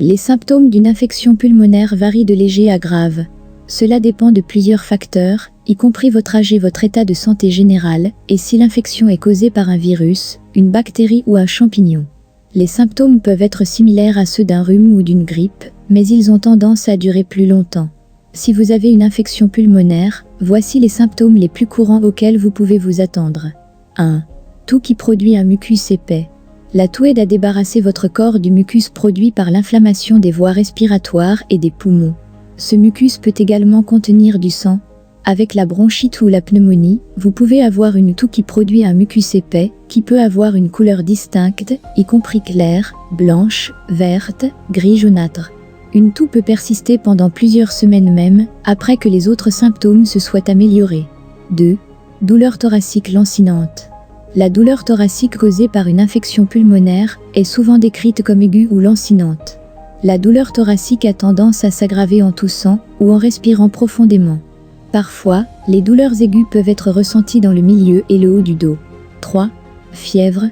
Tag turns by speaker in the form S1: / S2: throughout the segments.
S1: Les symptômes d'une infection pulmonaire varient de léger à grave. Cela dépend de plusieurs facteurs, y compris votre âge et votre état de santé général, et si l'infection est causée par un virus, une bactérie ou un champignon. Les symptômes peuvent être similaires à ceux d'un rhume ou d'une grippe, mais ils ont tendance à durer plus longtemps. Si vous avez une infection pulmonaire, voici les symptômes les plus courants auxquels vous pouvez vous attendre. 1. Toux qui produit un mucus épais. La toux aide à débarrasser votre corps du mucus produit par l'inflammation des voies respiratoires et des poumons. Ce mucus peut également contenir du sang. Avec la bronchite ou la pneumonie, vous pouvez avoir une toux qui produit un mucus épais, qui peut avoir une couleur distincte, y compris claire, blanche, verte, gris jaunâtre. Une toux peut persister pendant plusieurs semaines même, après que les autres symptômes se soient améliorés. 2. Douleur thoracique lancinante. La douleur thoracique causée par une infection pulmonaire est souvent décrite comme aiguë ou lancinante. La douleur thoracique a tendance à s'aggraver en toussant ou en respirant profondément. Parfois, les douleurs aiguës peuvent être ressenties dans le milieu et le haut du dos. 3. Fièvre.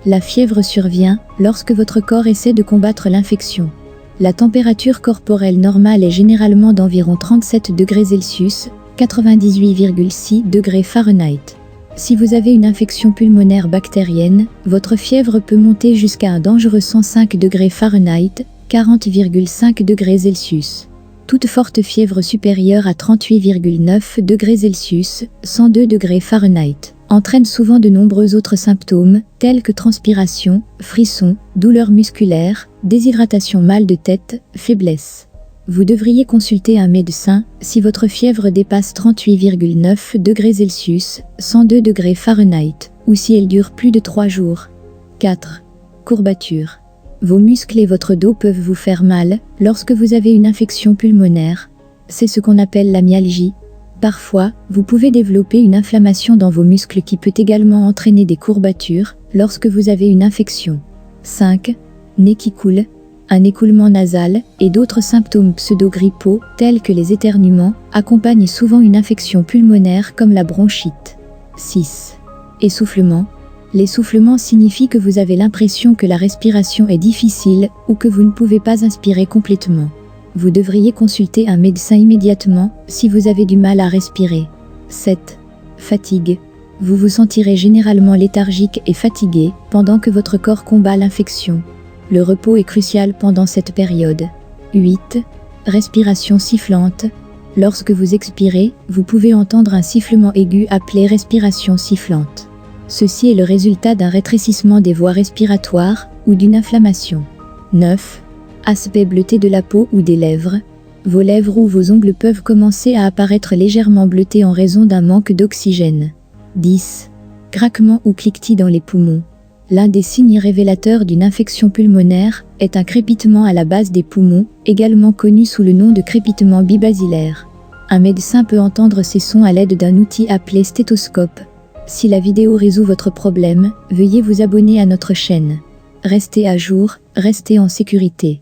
S1: La fièvre survient lorsque votre corps essaie de combattre l'infection. La température corporelle normale est généralement d'environ 37 degrés Celsius, 98,6 degrés Fahrenheit. Si vous avez une infection pulmonaire bactérienne, votre fièvre peut monter jusqu'à un dangereux 105 degrés Fahrenheit, 40,5 degrés Celsius. Toute forte fièvre supérieure à 38,9 degrés Celsius, 102 degrés Fahrenheit, entraîne souvent de nombreux autres symptômes, tels que transpiration, frissons, douleurs musculaires, déshydratation, mal de tête, faiblesse. Vous devriez consulter un médecin si votre fièvre dépasse 38,9 degrés Celsius, 102 degrés Fahrenheit, ou si elle dure plus de 3 jours. 4. Courbatures. Vos muscles et votre dos peuvent vous faire mal lorsque vous avez une infection pulmonaire. C'est ce qu'on appelle la myalgie. Parfois, vous pouvez développer une inflammation dans vos muscles qui peut également entraîner des courbatures lorsque vous avez une infection. 5. Nez qui coule. Un écoulement nasal et d'autres symptômes pseudo-grippaux tels que les éternuements accompagnent souvent une infection pulmonaire comme la bronchite. 6. Essoufflement. L'essoufflement signifie que vous avez l'impression que la respiration est difficile ou que vous ne pouvez pas inspirer complètement. Vous devriez consulter un médecin immédiatement si vous avez du mal à respirer. 7. Fatigue. Vous vous sentirez généralement léthargique et fatigué pendant que votre corps combat l'infection. Le repos est crucial pendant cette période. 8. Respiration sifflante. Lorsque vous expirez, vous pouvez entendre un sifflement aigu appelé respiration sifflante. Ceci est le résultat d'un rétrécissement des voies respiratoires ou d'une inflammation. 9. Aspect bleuté de la peau ou des lèvres. Vos lèvres ou vos ongles peuvent commencer à apparaître légèrement bleutés en raison d'un manque d'oxygène. 10. Craquement ou cliquetis dans les poumons. L'un des signes révélateurs d'une infection pulmonaire est un crépitement à la base des poumons, également connu sous le nom de crépitement bibasilaire. Un médecin peut entendre ces sons à l'aide d'un outil appelé stéthoscope. Si la vidéo résout votre problème, veuillez vous abonner à notre chaîne. Restez à jour, restez en sécurité.